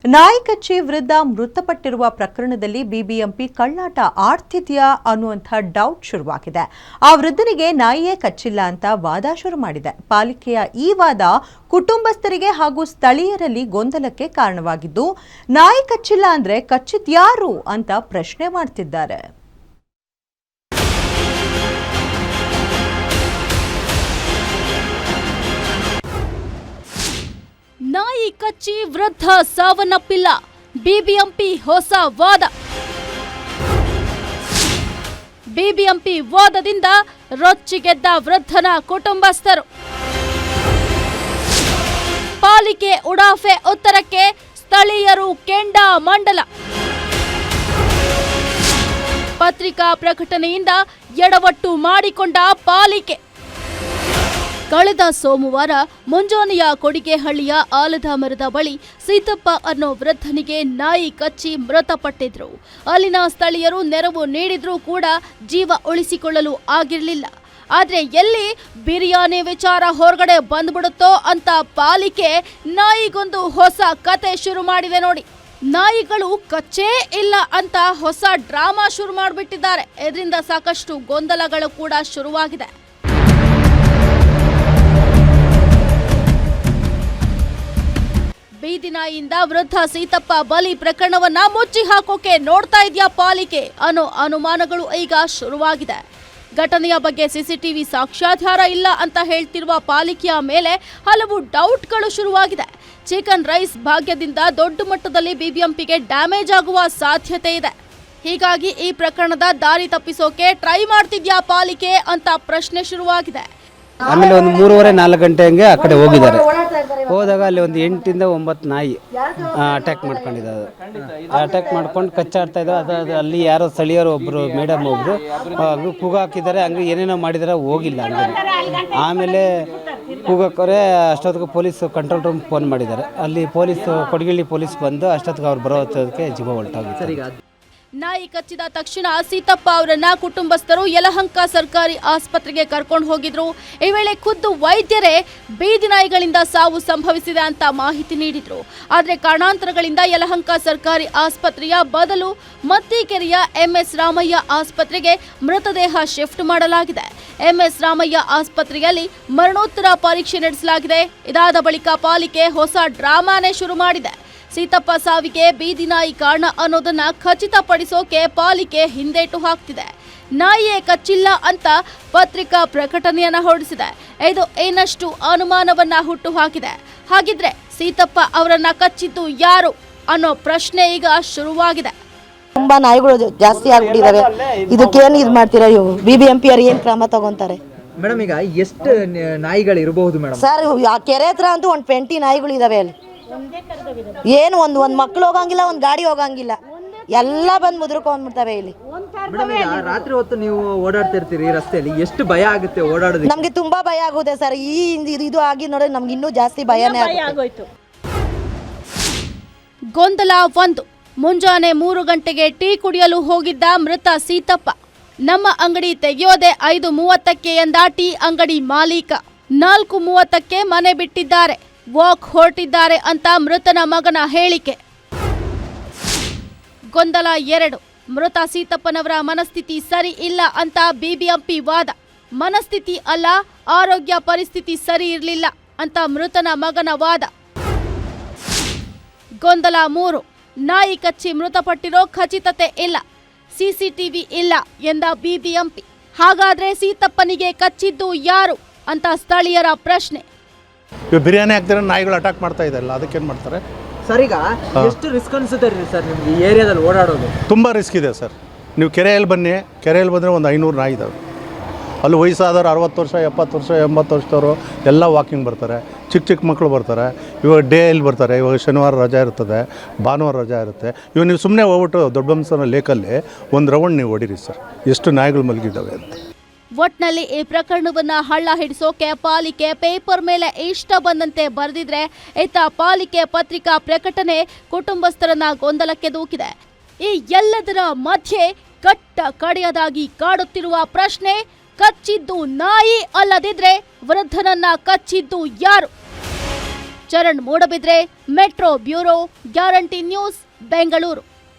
ನಾಯಿ ಕಚ್ಚಿ ವೃದ್ಧ ಮೃತಪಟ್ಟಿರುವ ಪ್ರಕರಣದಲ್ಲಿ ಬಿಬಿಎಂಪಿ ಕಳ್ಳಾಟ ಆಡ್ತಿದೆಯಾ ಅನ್ನುವಂಥ ಡೌಟ್ ಶುರುವಾಗಿದೆ. ಆ ವೃದ್ಧನಿಗೆ ನಾಯಿಯೇ ಕಚ್ಚಿಲ್ಲ ಅಂತ ವಾದ ಶುರು ಮಾಡಿದೆ. ಪಾಲಿಕೆಯ ಈ ವಾದ ಕುಟುಂಬಸ್ಥರಿಗೆ ಹಾಗೂ ಸ್ಥಳೀಯರಲ್ಲಿ ಗೊಂದಲಕ್ಕೆ ಕಾರಣವಾಗಿದ್ದು, ನಾಯಿ ಕಚ್ಚಿಲ್ಲ ಅಂದ್ರೆ ಕಚ್ಚಿದ್ಯಾರು ಅಂತ ಪ್ರಶ್ನೆ ಮಾಡ್ತಿದ್ದಾರೆ. ನಾಯಿ ಕಚ್ಚಿ ವೃದ್ಧ ಸಾವನ್ನಪ್ಪಿಲ್ಲ, ಬಿಬಿಎಂಪಿ ಹೊಸ ವಾದ. ಬಿಬಿಎಂಪಿ ವಾದದಿಂದ ರೊಚ್ಚಿಗೆದ್ದ ವೃದ್ಧನ ಕುಟುಂಬಸ್ಥರು. ಪಾಲಿಕೆ ಉಡಾಫೆ ಉತ್ತರಕ್ಕೆ ಸ್ಥಳೀಯರು ಕೆಂಡ ಮಂಡಲ. ಪತ್ರಿಕಾ ಪ್ರಕಟಣೆಯಿಂದ ಎಡವಟ್ಟು ಮಾಡಿಕೊಂಡ ಪಾಲಿಕೆ. ಕಳೆದ ಸೋಮವಾರ ಮುಂಜಾನೆಯ ಕೊಡಿಗೆಹಳ್ಳಿಯ ಆಲದ ಮರದ ಬಳಿ ಸೀತಪ್ಪ ಅನ್ನೋ ವೃದ್ಧನಿಗೆ ನಾಯಿ ಕಚ್ಚಿ ಮೃತಪಟ್ಟಿದ್ರು. ಅಲ್ಲಿನ ಸ್ಥಳೀಯರು ನೆರವು ನೀಡಿದ್ರೂ ಕೂಡ ಜೀವ ಉಳಿಸಿಕೊಳ್ಳಲು ಆಗಿರಲಿಲ್ಲ. ಆದ್ರೆ ಎಲ್ಲಿ ಬಿರಿಯಾನಿ ವಿಚಾರ ಹೊರಗಡೆ ಬಂದ್ಬಿಡುತ್ತೋ ಅಂತ ಪಾಲಿಕೆ ನಾಯಿಗೊಂದು ಹೊಸ ಕತೆ ಶುರು ಮಾಡಿದೆ ನೋಡಿ. ನಾಯಿಗಳು ಕಚ್ಚೇ ಇಲ್ಲ ಅಂತ ಹೊಸ ಡ್ರಾಮಾ ಶುರು ಮಾಡಿಬಿಟ್ಟಿದ್ದಾರೆ. ಇದರಿಂದ ಸಾಕಷ್ಟು ಗೊಂದಲಗಳು ಕೂಡ ಶುರುವಾಗಿದೆ. ಬೀದಿ ನಾಯಿಯಿಂದ ವೃದ್ಧ ಸೀತಪ್ಪ ಬಲಿ ಪ್ರಕರಣವನ್ನ ಮುಚ್ಚಿ ಹಾಕೋಕೆ ನೋಡ್ತಾ ಇದೆಯಾ ಪಾಲಿಕೆ ಅನ್ನೋ ಅನುಮಾನಗಳು ಈಗ ಶುರುವಾಗಿದೆ. ಘಟನೆಯ ಬಗ್ಗೆ ಸಿಸಿಟಿವಿ ಸಾಕ್ಷ್ಯಾಧಾರ ಇಲ್ಲ ಅಂತ ಹೇಳ್ತಿರುವ ಪಾಲಿಕೆಯ ಮೇಲೆ ಹಲವು ಡೌಟ್ಗಳು ಶುರುವಾಗಿದೆ. ಚಿಕನ್ ರೈಸ್ ಭಾಗ್ಯದಿಂದ ದೊಡ್ಡ ಮಟ್ಟದಲ್ಲಿ ಬಿಬಿಎಂಪಿಗೆ ಡ್ಯಾಮೇಜ್ ಆಗುವ ಸಾಧ್ಯತೆ ಇದೆ. ಹೀಗಾಗಿ ಈ ಪ್ರಕರಣದ ದಾರಿ ತಪ್ಪಿಸೋಕೆ ಟ್ರೈ ಮಾಡ್ತಿದ್ಯಾ ಪಾಲಿಕೆ ಅಂತ ಪ್ರಶ್ನೆ ಶುರುವಾಗಿದೆ. ಆಮೇಲೆ ಒಂದು 3:30-4 ಗಂಟೆ ಹಂಗೆ ಆ ಕಡೆ ಹೋಗಿದ್ದಾರೆ. ಹೋದಾಗ ಅಲ್ಲಿ ಒಂದು 8 ರಿಂದ 9 ನಾಯಿ ಅಟ್ಯಾಕ್ ಮಾಡ್ಕೊಂಡಿದ್ದಾವೆ. ಅಟ್ಯಾಕ್ ಮಾಡ್ಕೊಂಡು ಕಚ್ಚಾಡ್ತಾ ಇದ್ದಾವೆ. ಅದು ಅಲ್ಲಿ ಯಾರೋ ಸ್ಥಳೀಯರು ಒಬ್ಬರು ಮೇಡಮ್ ಒಬ್ಬರು ಹಂಗೆ ಕೂಗು ಹಾಕಿದ್ದಾರೆ. ಹಂಗೆ ಏನೇನೋ ಮಾಡಿದಾರೆ, ಹೋಗಿಲ್ಲ ಹಂಗೆ. ಆಮೇಲೆ ಕೂಗಕ್ಕವ್ರೆ ಅಷ್ಟೊತ್ತಿಗೆ ಪೊಲೀಸ್ ಕಂಟ್ರೋಲ್ ರೂಮ್ ಫೋನ್ ಮಾಡಿದ್ದಾರೆ. ಅಲ್ಲಿ ಪೊಲೀಸ್ ಕೊಡಗಿಳ್ಳಿ ಪೊಲೀಸ್ ಬಂದು ಅಷ್ಟೊತ್ತಿಗೆ ಅವ್ರು ಬರೋದಕ್ಕೆ ಜೀವ ಹೊರಟೋಗಿದ್ದಾರೆ. ನಾಯಿ ಕಚ್ಚಿದ ತಕ್ಷಣ ಸೀತಪ್ಪ ಅವರನ್ನ ಕುಟುಂಬಸ್ಥರು ಯಲಹಂಕ ಸರ್ಕಾರಿ ಆಸ್ಪತ್ರೆಗೆ ಕರ್ಕೊಂಡು ಹೋಗಿದ್ರು. ಈ ವೇಳೆ ಖುದ್ದು ವೈದ್ಯರೇ ಬೀದಿ ನಾಯಿಗಳಿಂದ ಸಾವು ಸಂಭವಿಸಿದೆ ಅಂತ ಮಾಹಿತಿ ನೀಡಿದ್ರು. ಆದರೆ ಕಾರಣಾಂತರಗಳಿಂದ ಯಲಹಂಕ ಸರ್ಕಾರಿ ಆಸ್ಪತ್ರೆಯ ಬದಲು ಮತ್ತಿಕೆರೆಯ ಎಂಎಸ್ ರಾಮಯ್ಯ ಆಸ್ಪತ್ರೆಗೆ ಮೃತದೇಹ ಶಿಫ್ಟ್ ಮಾಡಲಾಗಿದೆ. ಎಂಎಸ್ ರಾಮಯ್ಯ ಆಸ್ಪತ್ರೆಯಲ್ಲಿ ಮರಣೋತ್ತರ ಪರೀಕ್ಷೆ ನಡೆಸಲಾಗಿದೆ. ಇದಾದ ಬಳಿಕ ಪಾಲಿಕೆ ಹೊಸ ಡ್ರಾಮಾನೇ ಶುರು ಮಾಡಿದೆ. ಸೀತಪ್ಪ ಸಾವಿಗೆ ಬೀದಿ ನಾಯಿ ಕಾರಣ ಅನ್ನೋದನ್ನ ಖಚಿತಪಡಿಸೋಕೆ ಪಾಲಿಕೆ ಹಿಂದೇಟು ಹಾಕ್ತಿದೆ. ನಾಯಿಯೇ ಕಚ್ಚಿಲ್ಲ ಅಂತ ಪತ್ರಿಕಾ ಪ್ರಕಟಣೆಯನ್ನ ಹೊರಡಿಸಿದೆ. ಇದು ಇನ್ನಷ್ಟು ಅನುಮಾನವನ್ನ ಹುಟ್ಟು ಹಾಕಿದೆ. ಹಾಗಿದ್ರೆ ಸೀತಪ್ಪ ಅವರನ್ನ ಕಚ್ಚಿದ್ದು ಯಾರು ಅನ್ನೋ ಪ್ರಶ್ನೆ ಈಗ ಶುರುವಾಗಿದೆ. ತುಂಬಾ ನಾಯಿಗಳು ಜಾಸ್ತಿ ಆಗ್ಬಿಟ್ಟಿದಾವೆ. ಇದಕ್ಕೇನು ಇದು ಮಾಡ್ತೀರಾ? ಬಿಬಿಎಂಪಿ ಅವ್ರು ಏನ್ ಕ್ರಮ ತಗೊಂತಾರೆ ಮೇಡಮ್? ಈಗ ಎಷ್ಟು ನಾಯಿಗಳು ಇರಬಹುದು ಮೇಡಮ್? ಸರ್, ಆ ಕೆರೆ ಹತ್ರ ಅಂತೂ ಒಂದು 20 ನಾಯಿಗಳು ಇದಾವೆ. ಅಲ್ಲಿ ಏನು ಒಂದು ಮಕ್ಳು ಹೋಗಂಗಿಲ್ಲ, ಒಂದು ಗಾಡಿ ಹೋಗಂಗಿಲ್ಲ, ಎಲ್ಲ ಬಂದು ಮುದ್ರಕೊಂಡ್ಬಿಡ್ತವೆ ಇಲ್ಲಿ. ಮೇಡಮ್, ಈಗ ರಾತ್ರಿ ಹೊತ್ತು ನೀವು ಓಡಾಡ್ತಿರ್ತೀರಿ ರಸ್ತೆಯಲ್ಲಿ, ಎಷ್ಟು ಭಯ ಆಗುತ್ತೆ ಓಡಾಡೋದು? ನಮ್ಗೆ ತುಂಬಾ ಭಯ ಆಗುತ್ತೆ ಸರ್. ಇದು ಆಗಿ ನೋಡಿ ನಮ್ಗೆ ಇನ್ನೂ ಜಾಸ್ತಿ ಭಯನೇ ಆಗೋಯ್ತು. ಗೊಂದಲ 1. ಮುಂಜಾನೆ 3 ಗಂಟೆಗೆ ಟೀ ಕುಡಿಯಲು ಹೋಗಿದ್ದ ಮೃತ ಸೀತಪ್ಪ. ನಮ್ಮ ಅಂಗಡಿ ತೆಗೆಯೋದೆ 5:30ಕ್ಕೆ ಎಂದ ಟೀ ಅಂಗಡಿ ಮಾಲೀಕ. 4:30ಕ್ಕೆ ಮನೆ ಬಿಟ್ಟಿದ್ದಾರೆ, ವಾಕ್ ಹೊರಟಿದ್ದಾರೆ ಅಂತ ಮೃತನ ಮಗನ ಹೇಳಿಕೆ. ಗೊಂದಲ 2. ಮೃತ ಸೀತಪ್ಪನವರ ಮನಸ್ಥಿತಿ ಸರಿ ಇಲ್ಲ ಅಂತ ಬಿಬಿಎಂಪಿ ವಾದ. ಮನಸ್ಥಿತಿ ಅಲ್ಲ, ಆರೋಗ್ಯ ಪರಿಸ್ಥಿತಿ ಸರಿ ಇರಲಿಲ್ಲ ಅಂತ ಮೃತನ ಮಗನ ವಾದ. ಗೊಂದಲ 3. ನಾಯಿ ಕಚ್ಚಿ ಮೃತಪಟ್ಟಿರೋ ಖಚಿತತೆ ಇಲ್ಲ, ಸಿಸಿಟಿವಿ ಇಲ್ಲ ಎಂದ ಬಿಬಿಎಂಪಿ. ಹಾಗಾದ್ರೆ ಸೀತಪ್ಪನಿಗೆ ಕಚ್ಚಿದ್ದು ಯಾರು ಅಂತ ಸ್ಥಳೀಯರ ಪ್ರಶ್ನೆ. ಬಿರಿಯಾನಿ ಹಾಕ್ತಾರೆ, ನಾಯಿಗಳು ಅಟ್ಯಾಕ್ ಮಾಡ್ತಾ ಇದೆಲ್ಲ, ಅದಕ್ಕೇನು ಮಾಡ್ತಾರೆ ಸರ್? ಈಗ ಎಷ್ಟು ರಿಸ್ಕ್ ಅನ್ಸುತ್ತೆ ರೀ ಸರ್ ನಿಮ್ಗೆ ಈ ಏರಿಯಾದಲ್ಲಿ ಓಡಾಡೋದು? ತುಂಬ ರಿಸ್ಕ್ ಇದೆ ಸರ್. ನೀವು ಕೆರೆಯಲ್ಲಿ ಬನ್ನಿ, ಕೆರೆಯಲ್ಲಿ ಬಂದರೆ ಒಂದು 500 ನಾಯಿ ಇದ್ದಾವೆ. ಅಲ್ಲಿ ವಯಸ್ಸಾದವರು 60 ವರ್ಷ 70 ವರ್ಷ 80 ವರ್ಷದವರು ಎಲ್ಲ ವಾಕಿಂಗ್ ಬರ್ತಾರೆ. ಚಿಕ್ಕ ಮಕ್ಕಳು ಬರ್ತಾರೆ. ಇವಾಗ ಡೇಯಲ್ಲಿ ಬರ್ತಾರೆ. ಇವಾಗ ಶನಿವಾರ ರಜಾ ಇರ್ತದೆ, ಭಾನುವಾರ ರಜಾ ಇರುತ್ತೆ. ಇವಾಗ ನೀವು ಸುಮ್ಮನೆ ಹೋಗ್ಬಿಟ್ಟು ದೊಡ್ಡಬಂಸನ ಲೇಕಲ್ಲಿ ಒಂದು ರೌಂಡ್ ನೀವು ಹೊಡೀರಿ ಸರ್, ಎಷ್ಟು ನಾಯಿಗಳು ಮಲಗಿದ್ದಾವೆ ಅಂತ. ಒಟ್ನಲ್ಲಿ ಈ ಪ್ರಕರಣವನ್ನ ಹಳ್ಳ ಹಿಡಿಸೋಕೆ ಪಾಲಿಕೆ ಪೇಪರ್ ಮೇಲೆ ಇಷ್ಟ ಬಂದಂತೆ ಬರೆದಿದ್ರೆ, ಇತ್ತ ಪಾಲಿಕೆ ಪತ್ರಿಕಾ ಪ್ರಕಟಣೆ ಕುಟುಂಬಸ್ಥರನ್ನ ಗೊಂದಲಕ್ಕೆ ದೂಕಿದೆ. ಈ ಎಲ್ಲದರ ಮಧ್ಯೆ ಕಟ್ಟ ಕಡೆಯದಾಗಿ ಕಾಡುತ್ತಿರುವ ಪ್ರಶ್ನೆ, ಕಚ್ಚಿದ್ದು ನಾಯಿ ಅಲ್ಲದಿದ್ರೆ ವೃದ್ಧನನ್ನ ಕಚ್ಚಿದ್ದು ಯಾರು? Charan Moodbidri, metro bureau, guarantee news, Bengaluru.